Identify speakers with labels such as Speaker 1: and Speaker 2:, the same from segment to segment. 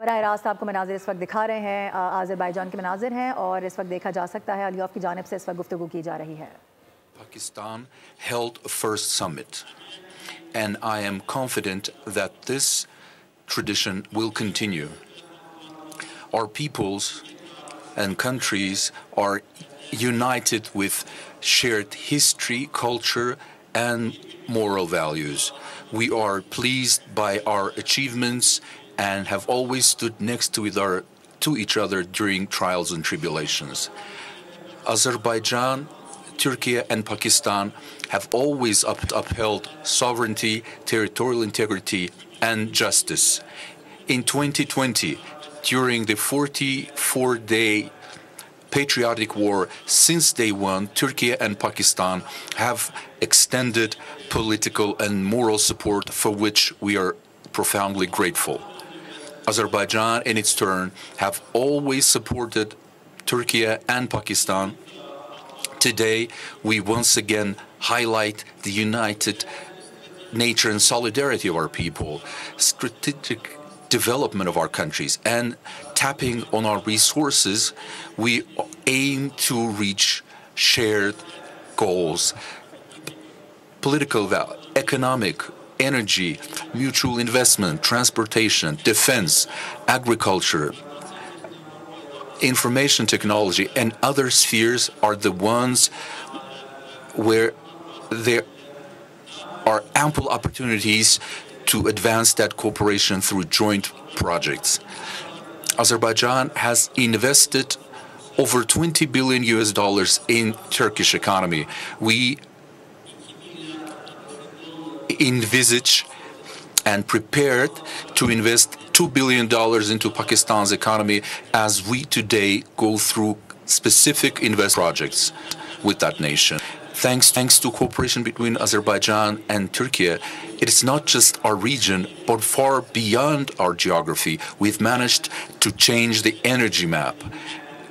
Speaker 1: बराह रास्त आपको मनाजिर इस वक्त दिखा रहे हैं, आज़रबाईजान के मनाजिर हैं और इस वक्त देखा जा सकता है अलियफ की जानिब से इस वक्त गुफ्तगू की जा रही है।
Speaker 2: Pakistan held a first summit, and I am confident that this tradition will continue. Our peoples and countries are united with shared history, culture, and moral values. We are pleased by our achievements and have always stood next to each other during trials and tribulations. Azerbaijan, Turkey, and Pakistan have always upheld sovereignty, territorial integrity, and justice. In 2020, during the 44-day patriotic war since day one, Turkey and Pakistan have extended political and moral support for which we are profoundly grateful. Azerbaijan, in its turn, have always supported Turkey and Pakistan. Today, we once again highlight the united nature and solidarity of our people, strategic development of our countries, and tapping on our resources. We aim to reach shared goals: political value, economic, energy, mutual investment, transportation, defense, agriculture, information technology, and other spheres are the ones where there are ample opportunities to advance that cooperation through joint projects. Azerbaijan has invested over $20 billion in Turkish economy. We envisage and prepared to invest $2 billion into Pakistan's economy as we today go through specific investment projects with that nation. Thanks to cooperation between Azerbaijan and Turkey, it is not just our region, but far beyond our geography. We've managed to change the energy map.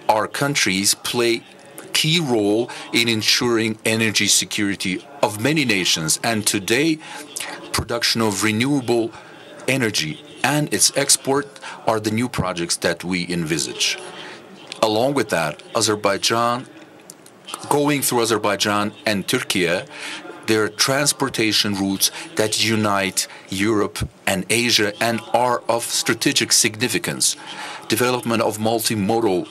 Speaker 2: Our countries play a key role in ensuring energy security of many nations, and today, production of renewable energy and its export are the new projects that we envisage. Along with that, going through Azerbaijan and Turkey, there are transportation routes that unite Europe and Asia and are of strategic significance. Development of multimodal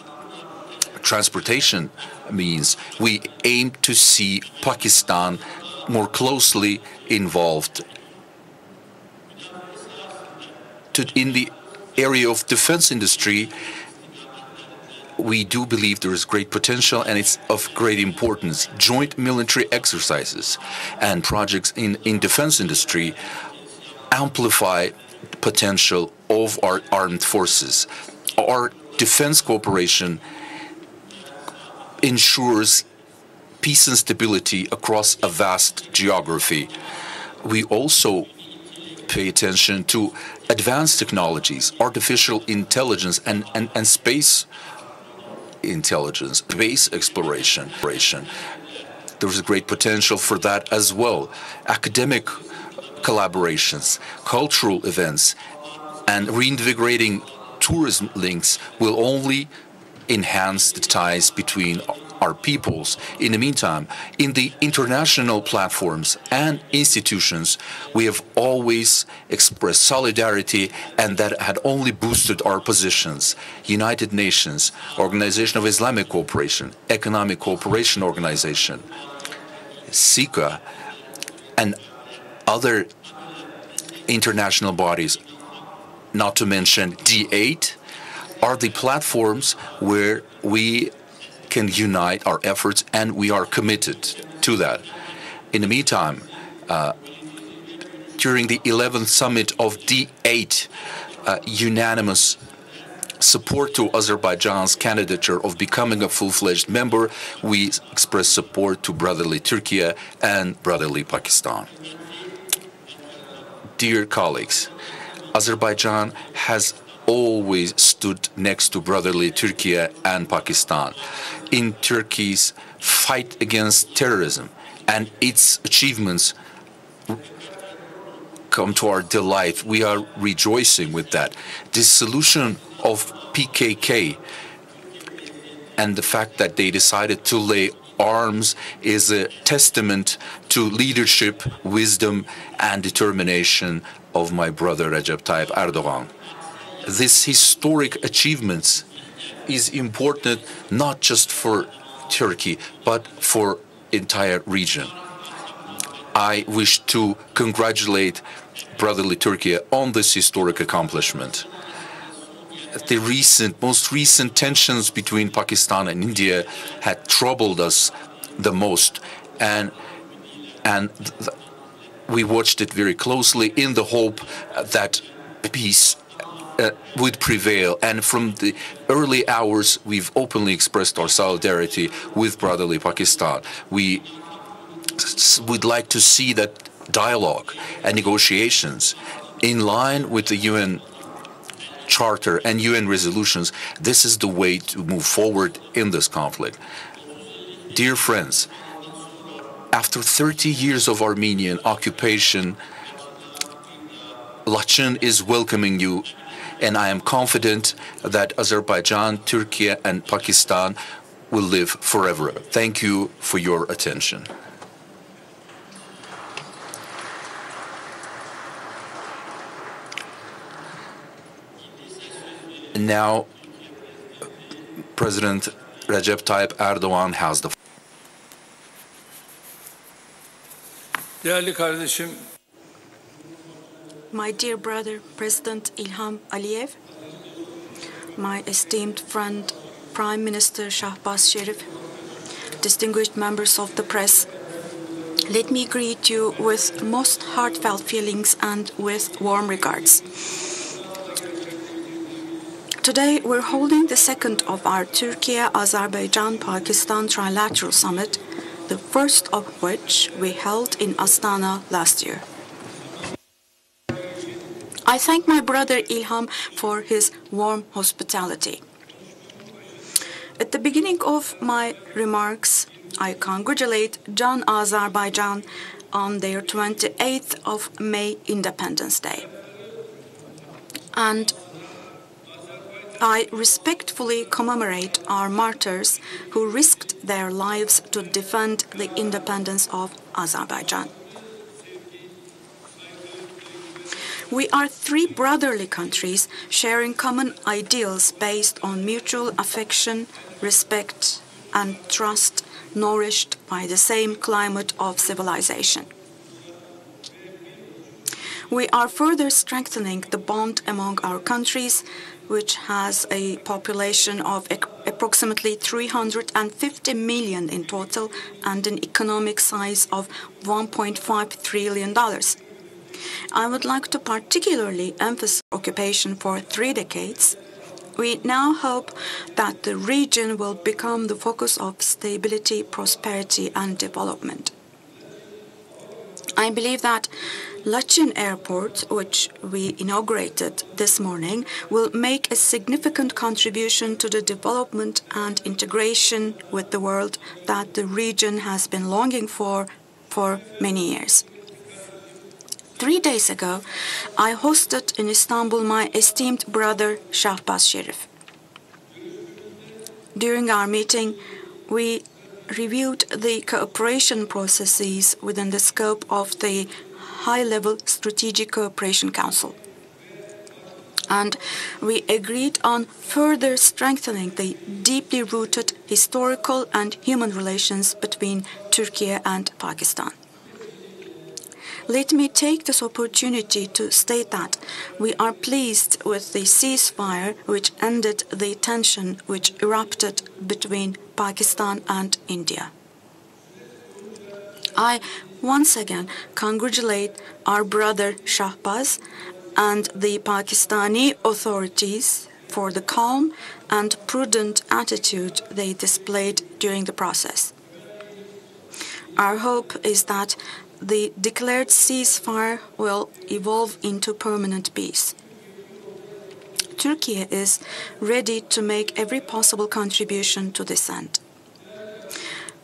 Speaker 2: transportation means we aim to see Pakistan more closely involved. In the area of defense industry, we do believe there is great potential and it's of great importance. Joint military exercises and projects in defense industry amplify the potential of our armed forces. Our defense cooperation ensures peace and stability across a vast geography. We also pay attention to advanced technologies, artificial intelligence, and space intelligence, space exploration. There is great potential for that as well. Academic collaborations, cultural events, and reinvigorating tourism links will only enhance the ties between our peoples. In the meantime, in the international platforms and institutions, we have always expressed solidarity, and that had only boosted our positions. United Nations, Organization of Islamic Cooperation, Economic Cooperation Organization, SICA, and other international bodies, not to mention D8, are the platforms where we can unite our efforts, and we are committed to that. In the meantime, during the 11th summit of D8, unanimous support to Azerbaijan's candidature of becoming a full-fledged member, we express support to brotherly Turkey and brotherly Pakistan. Dear colleagues, Azerbaijan has always stood next to brotherly Turkey and Pakistan in Turkey's fight against terrorism, and its achievements come to our delight. We are rejoicing with that. This solution of PKK and the fact that they decided to lay arms is a testament to leadership, wisdom, and determination of my brother Recep Tayyip Erdogan. This historic achievements is important not just for Turkey, but for entire region. I wish to congratulate brotherly Turkey on this historic accomplishment. The most recent tensions between Pakistan and India had troubled us the most, and we watched it very closely in the hope that peace would prevail. And from the early hours, we've openly expressed our solidarity with brotherly Pakistan. We would like to see that dialogue and negotiations in line with the UN Charter and UN resolutions. This is the way to move forward in this conflict. Dear friends, after 30 years of Armenian occupation, Laçın is welcoming you, and I am confident that Azerbaijan, Turkey, and Pakistan will live forever. Thank you for your attention. Now, President Recep Tayyip Erdogan has the floor.
Speaker 3: Değerli kardeşim,
Speaker 4: my dear brother, President İlham Aliyev, my esteemed friend, Prime Minister Shehbaz Sharif, distinguished members of the press, let me greet you with most heartfelt feelings and with warm regards. Today, we're holding the second of our Turkey-Azerbaijan-Pakistan trilateral summit, the first of which we held in Astana last year. I thank my brother Ilham for his warm hospitality. At the beginning of my remarks, I congratulate Can Azerbaijan on their 28th of May Independence Day. And I respectfully commemorate our martyrs who risked their lives to defend the independence of Azerbaijan. We are three brotherly countries sharing common ideals based on mutual affection, respect, and trust, nourished by the same climate of civilization. We are further strengthening the bond among our countries, which has a population of approximately 350 million in total and an economic size of $1.5 trillion. I would like to particularly emphasize occupation for 3 decades. We now hope that the region will become the focus of stability, prosperity, and development. I believe that Laçın Airport, which we inaugurated this morning, will make a significant contribution to the development and integration with the world that the region has been longing for many years. 3 days ago, I hosted in Istanbul my esteemed brother Shehbaz Sharif. During our meeting, we reviewed the cooperation processes within the scope of the High-Level Strategic Cooperation Council. And we agreed on further strengthening the deeply rooted historical and human relations between Turkey and Pakistan. Let me take this opportunity to state that we are pleased with the ceasefire which ended the tension which erupted between Pakistan and India. I once again congratulate our brother Shehbaz and the Pakistani authorities for the calm and prudent attitude they displayed during the process. Our hope is that the declared ceasefire will evolve into permanent peace. Turkey is ready to make every possible contribution to this end.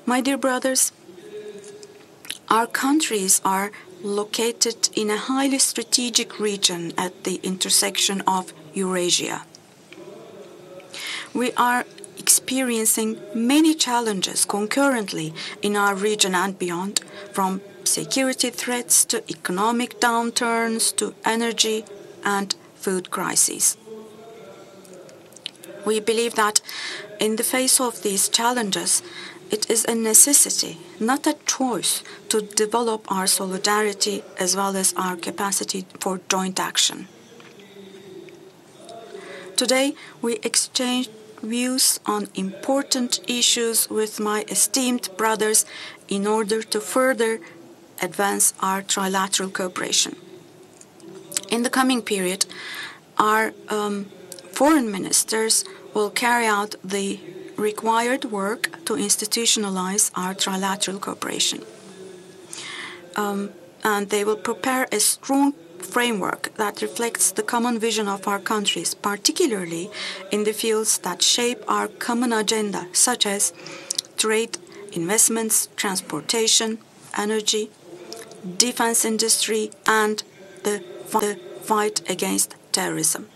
Speaker 4: My dear brothers, our countries are located in a highly strategic region at the intersection of Eurasia. We are experiencing many challenges concurrently in our region and beyond, from security threats to economic downturns to energy and food crises. We believe that in the face of these challenges, it is a necessity, not a choice, to develop our solidarity as well as our capacity for joint action. Today, we exchange views on important issues with my esteemed brothers in order to further advance our trilateral cooperation. In the coming period, our foreign ministers will carry out the required work to institutionalize our trilateral cooperation. And they will prepare a strong framework that reflects the common vision of our countries, particularly in the fields that shape our common agenda, such as trade, investments, transportation, energy, defense industry, and the fight against terrorism.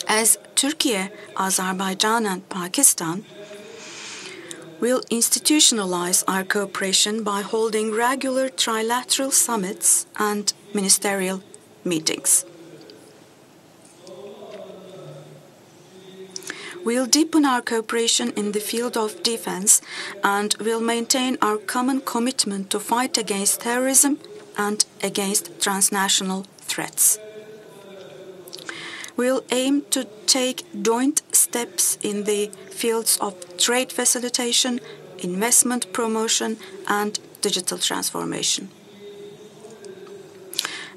Speaker 4: As Turkey, Azerbaijan, and Pakistan will institutionalize our cooperation by holding regular trilateral summits and ministerial meetings. We'll deepen our cooperation in the field of defense and will maintain our common commitment to fight against terrorism and against transnational threats. We'll aim to take joint steps in the fields of trade facilitation, investment promotion, and digital transformation.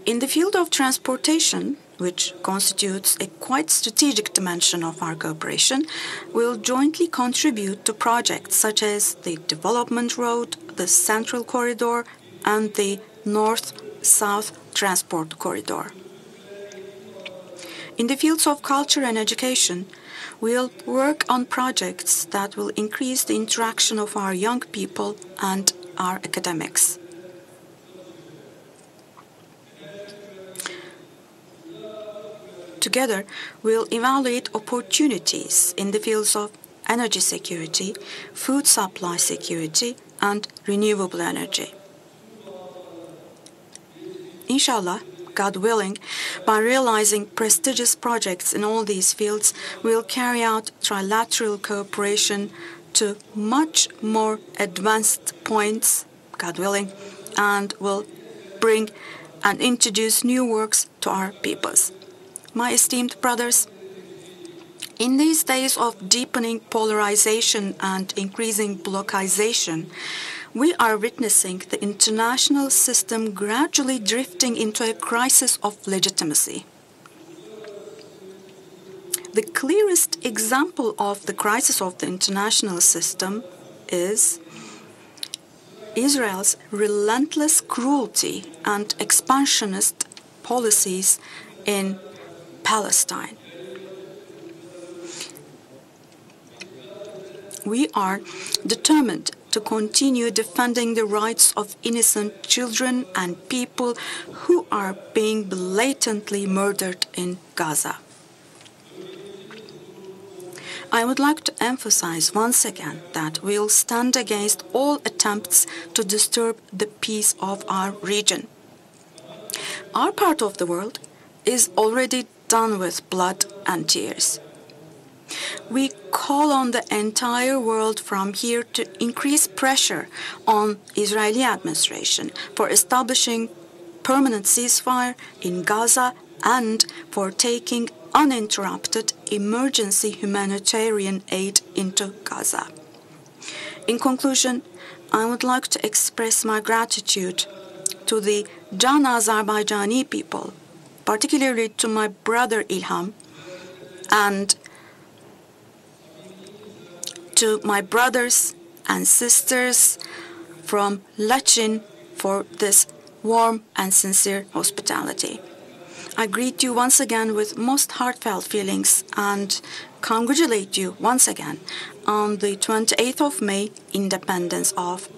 Speaker 4: In the field of transportation, which constitutes a quite strategic dimension of our cooperation, we'll jointly contribute to projects such as the Development Road, the Central Corridor, and the North-South Transport Corridor. In the fields of culture and education, we'll work on projects that will increase the interaction of our young people and our academics. Together, we'll evaluate opportunities in the fields of energy security, food supply security, and renewable energy. Inshallah, God willing, by realizing prestigious projects in all these fields, we'll carry out trilateral cooperation to much more advanced points, God willing, and will bring and introduce new works to our peoples. My esteemed brothers, in these days of deepening polarization and increasing blockization, we are witnessing the international system gradually drifting into a crisis of legitimacy. The clearest example of the crisis of the international system is Israel's relentless cruelty and expansionist policies in Palestine. We are determined to continue defending the rights of innocent children and people who are being blatantly murdered in Gaza. I would like to emphasize once again that we will stand against all attempts to disturb the peace of our region. Our part of the world is already done with blood and tears. We call on the entire world from here to increase pressure on Israeli administration for establishing permanent ceasefire in Gaza and for taking uninterrupted emergency humanitarian aid into Gaza. In conclusion, I would like to express my gratitude to the Jan Azerbaijani people, particularly to my brother Ilham, and to my brothers and sisters from Lachin for this warm and sincere hospitality. I greet you once again with most heartfelt feelings and congratulate you once again on the 28th of May, Independence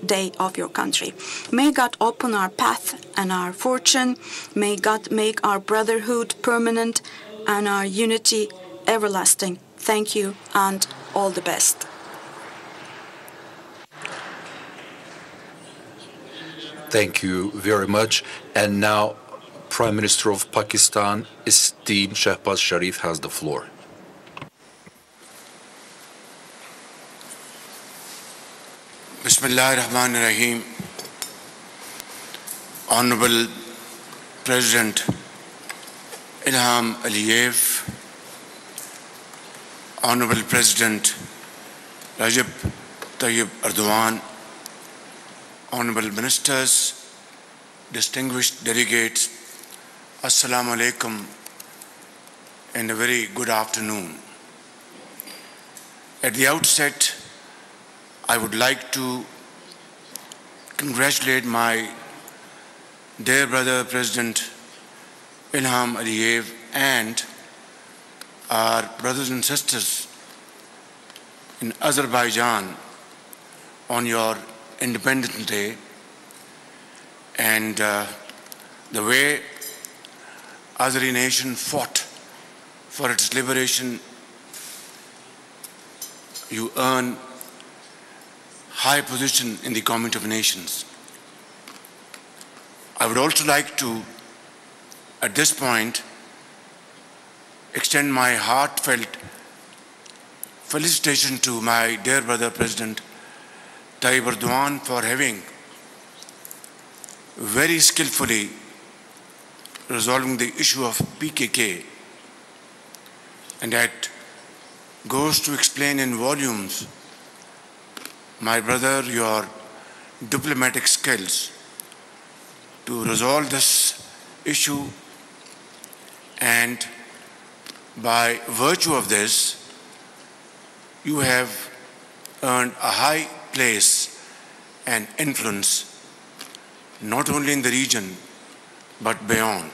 Speaker 4: Day of your country. May God open our path and our fortune. May God make our brotherhood permanent and our unity everlasting. Thank you and all the best.
Speaker 2: Thank you very much. And now, Prime Minister of Pakistan, esteemed Shehbaz Sharif, has the floor.
Speaker 5: Bismillah ar-Rahman ar-Rahim. Honorable President Ilham Aliyev, Honorable President Recep Tayyip Erdogan, Honorable Ministers, distinguished delegates, Assalamu alaikum and a very good afternoon. At the outset, I would like to congratulate my dear brother President Ilham Aliyev and our brothers and sisters in Azerbaijan on your Independence Day, and the way Azeri nation fought for its liberation. You earn high position in the Community of Nations. I would also like to, at this point, extend my heartfelt felicitation to my dear brother President Tayyip Erdogan for having very skillfully resolving the issue of PKK, and that goes to explain in volumes, my brother, your diplomatic skills to resolve this issue, and by virtue of this, you have earned a high place and influence not only in the region but beyond.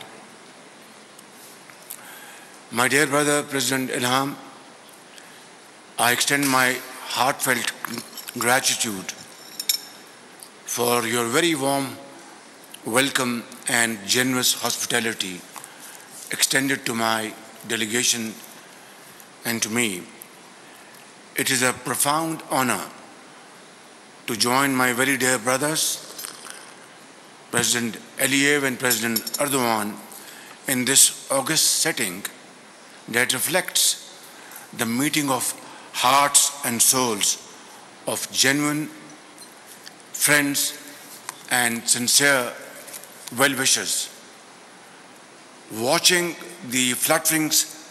Speaker 5: My dear brother President Ilham, I extend my heartfelt gratitude for your very warm welcome and generous hospitality extended to my delegation and to me. It is a profound honor to join my very dear brothers, President Aliyev and President Erdogan, in this august setting that reflects the meeting of hearts and souls of genuine friends and sincere well-wishers. Watching the flutterings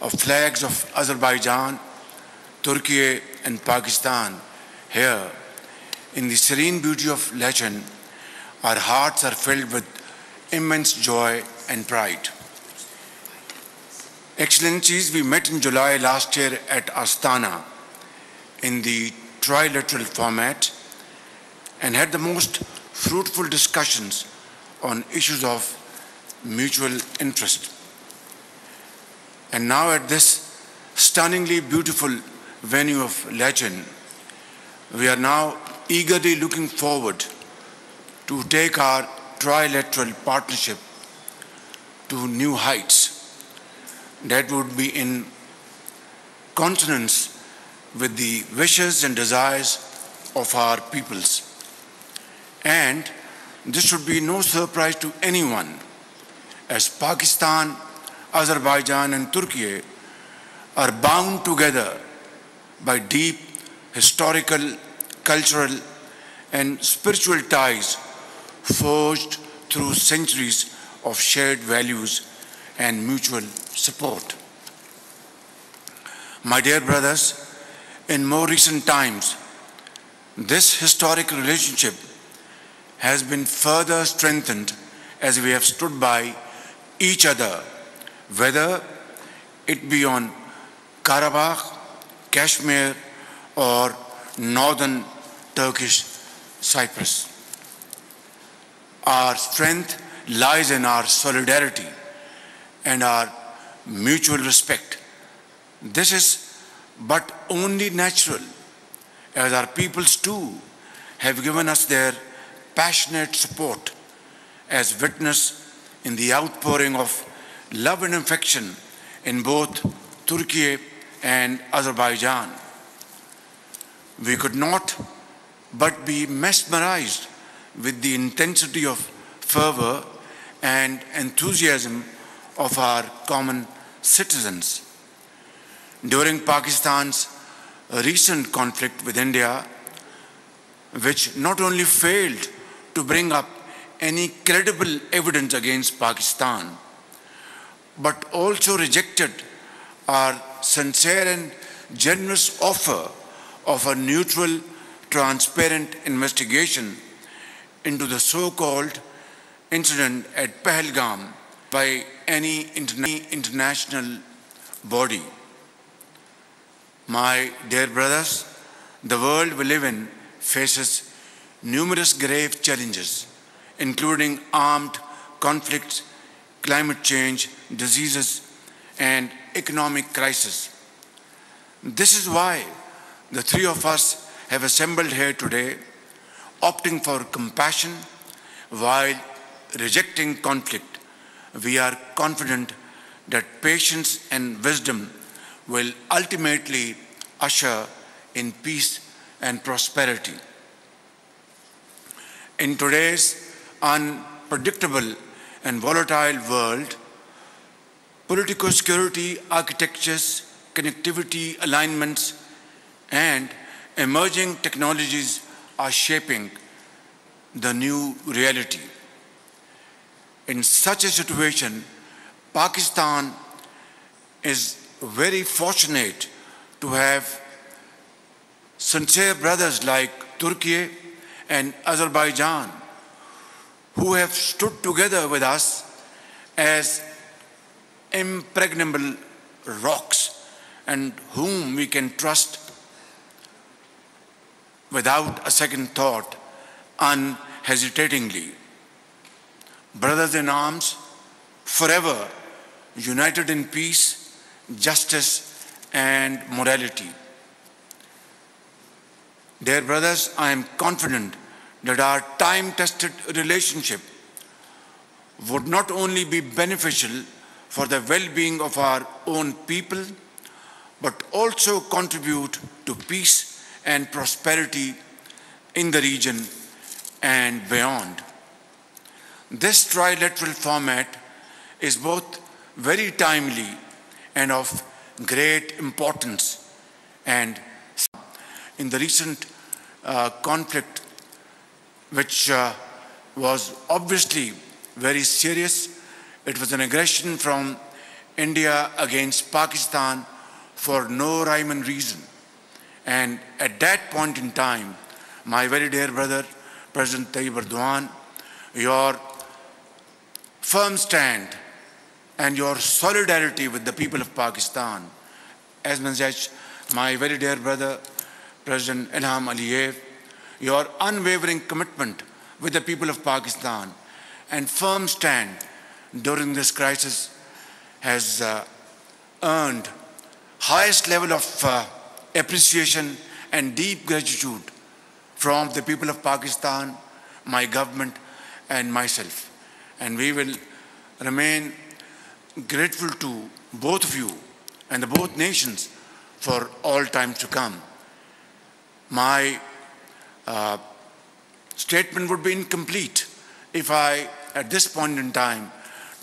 Speaker 5: of flags of Azerbaijan, Turkey and Pakistan here in the serene beauty of Lachen, our hearts are filled with immense joy and pride. Excellencies, we met in July last year at Astana in the trilateral format and had the most fruitful discussions on issues of mutual interest. And now at this stunningly beautiful venue of Lachen, we are now eagerly looking forward to take our trilateral partnership to new heights that would be in consonance with the wishes and desires of our peoples. And this should be no surprise to anyone, as Pakistan, Azerbaijan and Turkey are bound together by deep historical, cultural and spiritual ties forged through centuries of shared values and mutual support. My dear brothers, in more recent times, this historical relationship has been further strengthened as we have stood by each other, whether it be on Karabakh, Kashmir, or northern Turkish Cyprus. Our strength lies in our solidarity and our mutual respect. This is but only natural, as our peoples too have given us their passionate support, as witnessed in the outpouring of love and affection in both Turkey and Azerbaijan. We could not but be mesmerized with the intensity of fervor and enthusiasm of our common citizens. During Pakistan's recent conflict with India, which not only failed to bring up any credible evidence against Pakistan, but also rejected our sincere and generous offer of a neutral, transparent investigation into the so-called incident at Pahalgam by any international body. My dear brothers, the world we live in faces numerous grave challenges, including armed conflicts, climate change, diseases, and economic crisis. This is why the three of us have assembled here today, opting for compassion while rejecting conflict. We are confident that patience and wisdom will ultimately usher in peace and prosperity. In today's unpredictable and volatile world, political security architectures, connectivity alignments, and emerging technologies are shaping the new reality. In such a situation, Pakistan is very fortunate to have sincere brothers like Turkey and Azerbaijan, who have stood together with us as impregnable rocks and whom we can trust without a second thought, unhesitatingly. Brothers in arms, forever united in peace, justice, and morality. Dear brothers, I am confident that our time-tested relationship would not only be beneficial for the well-being of our own people, but also contribute to peace and prosperity in the region and beyond. This trilateral format is both very timely and of great importance. And in the recent conflict, which was obviously very serious, it was an aggression from India against Pakistan for no rhyme and reason. And at that point in time, my very dear brother, President Tayyip Erdogan, your firm stand and your solidarity with the people of Pakistan, as well as my very dear brother, President Ilham Aliyev, your unwavering commitment with the people of Pakistan and firm stand during this crisis has earned highest level of appreciation and deep gratitude from the people of Pakistan, my government, and myself. And we will remain grateful to both of you and the both nations for all time to come. My statement would be incomplete if I, at this point in time,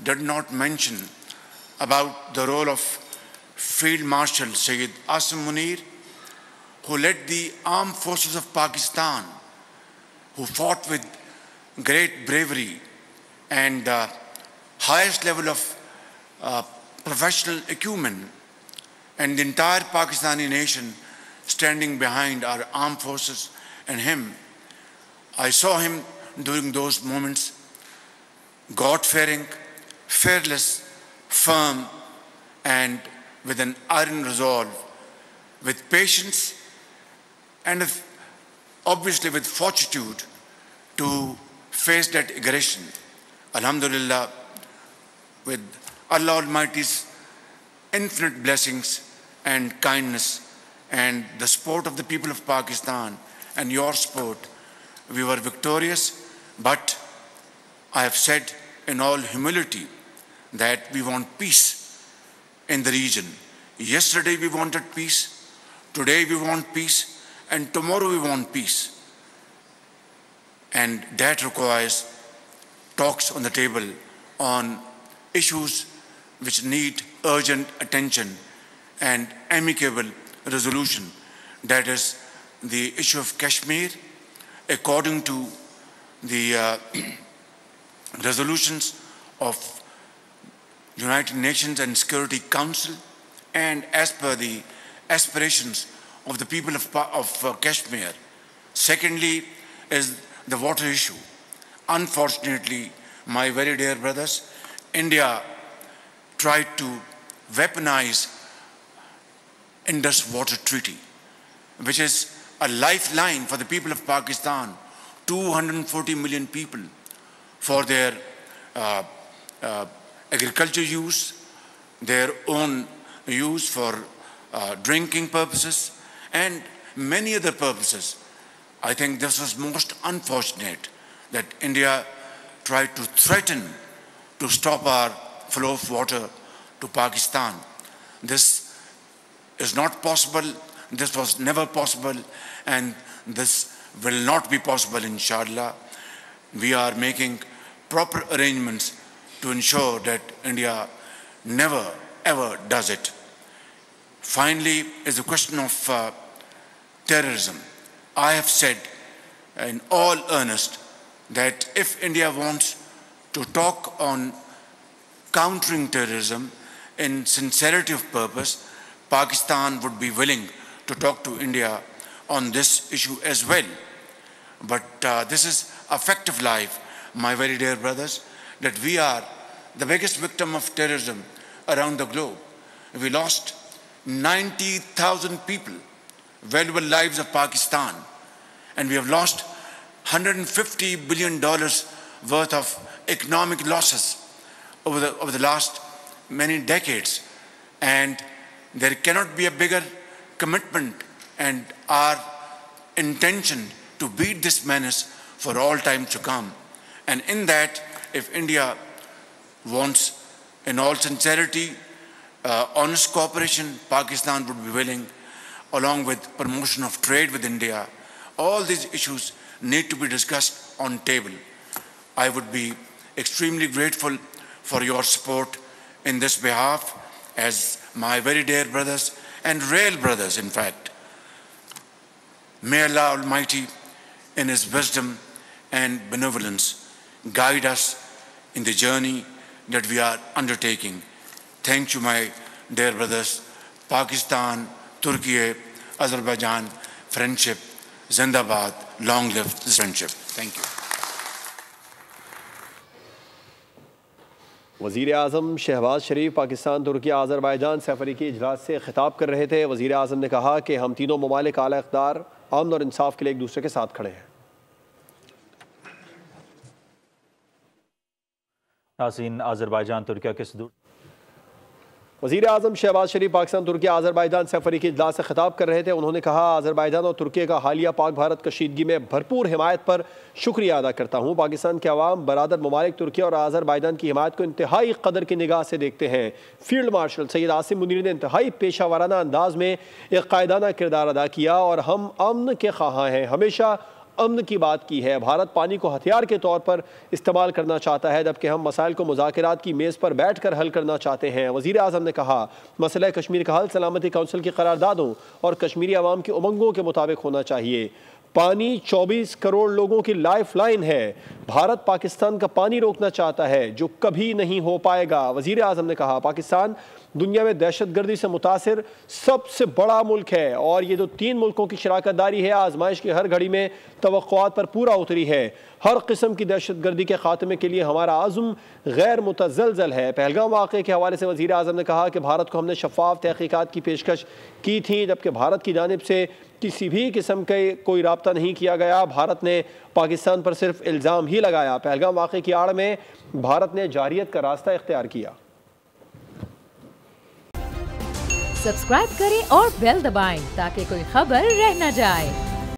Speaker 5: did not mention about the role of Field Marshal Sayyid Asim Munir, who led the armed forces of Pakistan, who fought with great bravery and highest level of professional acumen, and the entire Pakistani nation standing behind our armed forces and him. I saw him during those moments, God-fearing, fearless, firm, and with an iron resolve, with patience, and obviously with fortitude to face that aggression. Alhamdulillah, with Allah Almighty's infinite blessings and kindness and the support of the people of Pakistan and your support, we were victorious. But I have said in all humility that we want peace in the region. Yesterday we wanted peace, today we want peace, and tomorrow we want peace. And that requires talks on the table on issues which need urgent attention and amicable resolution. That is the issue of Kashmir, according to the resolutions of United Nations and Security Council, and as per the aspirations of the people of Kashmir. Secondly is the water issue. Unfortunately, my very dear brothers, India tried to weaponize Indus Water Treaty, which is a lifeline for the people of Pakistan, 240 million people, for their agriculture use, their own use for drinking purposes, and many other purposes. I think this was most unfortunate that India tried to threaten to stop our flow of water to Pakistan. This is not possible, this was never possible, and this will not be possible, inshallah. We are making proper arrangements to ensure that India never ever does it. Finally is the question of terrorism. I have said in all earnest that if India wants to talk on countering terrorism in sincerity of purpose, Pakistan would be willing to talk to India on this issue as well. But this is a fact of life, my very dear brothers, that we are the biggest victim of terrorism around the globe. We lost 90,000 people, valuable lives of Pakistan, and we have lost $150 billion worth of economic losses over the last many decades. And there cannot be a bigger commitment and our intention to beat this menace for all time to come. And in that, if India wants, in all sincerity, honest cooperation, Pakistan would be willing, along with promotion of trade with India. All these issues need to be discussed on table. I would be extremely grateful for your support in this behalf, as my very dear brothers and real brothers, in fact. May Allah Almighty, in His wisdom and benevolence, guide us in the journey that we are undertaking. Thank you, my dear brothers. Pakistan, Turkey, Azerbaijan, friendship, Zindabad, long live this friendship. Thank you.
Speaker 6: वज़ीर आज़म शहबाज शरीफ पाकिस्तान, तुर्की, Azerbaijan सफ़री के इजलास से ख़िताब कर रहे थे। वज़ीर आज़म ने कहा कि हम तीनों ममालिक आला इक़्तिदार, अमन और इंसाफ के लिए एक दूसरे के साथ खड़े हैं।
Speaker 7: नाज़रीन, आज़रबाईजान तुर्की के सदूर
Speaker 6: वज़ीर आज़म शहबाज शरीफ पाकिस्तान, तुर्की, आज़रबाईजान सफ़री के इजलास से ख़िताब कर रहे थे। उन्होंने कहा, आज़रबाईजान और तुर्की का हालिया पाक भारत कशीदगी में भरपूर हिमायत पर शुक्रिया अदा करता हूँ। पाकिस्तान के अवाम बरादर ममालिक तुर्की और आज़रबाईजान की हिमायत को इंतहाई कदर की निगाह से देखते हैं। फील्ड मार्शल सैयद आसिम मुनीर ने इंतहाई पेशा वाराना अंदाज में एक कायदाना किरदार अदा किया और हम अमन के ख्वाह हैं, हमेशा अमन की बात की है। भारत पानी को हथियार के तौर पर इस्तेमाल करना चाहता है, जबकि हम मसाइल को मुज़ाकरात की मेज़ पर बैठ कर हल करना चाहते हैं। वज़ीर आज़म ने कहा, मसला कश्मीर का हल सलामती कौंसिल की करारदादों और कश्मीरी अवाम की उमंगों के मुताबिक होना चाहिए। पानी 24 करोड़ लोगों की लाइफ लाइन है। भारत पाकिस्तान का पानी रोकना चाहता है, जो कभी नहीं हो पाएगा। वज़ीर आज़म ने कहा, पाकिस्तान दुनिया में दहशतगर्दी से मुतासिर सबसे बड़ा मुल्क है और ये जो 3 मुल्कों की शराकत दारी है, आजमाइश की हर घड़ी में तवक्कुआत पर पूरा उतरी है। हर किस्म की दहशतगर्दी के खात्मे के लिए हमारा आज़म गैर मुतज़लज़ल है। पहलगाम वाक़े के हवाले से वज़ीर आज़म ने कहा कि भारत को हमने शफ़ाफ़ तहक़ीक़ात की पेशकश की थी, जबकि भारत की जानिब से किसी भी किस्म का कोई राब्ता नहीं किया गया। भारत ने पाकिस्तान पर सिर्फ इल्ज़ाम ही लगाया। पहलगाम वाक़े की आड़ में भारत ने जारियत का रास्ता इख्तियार किया।
Speaker 8: सब्सक्राइब करें और बेल दबाएं ताकि कोई खबर रह न जाए।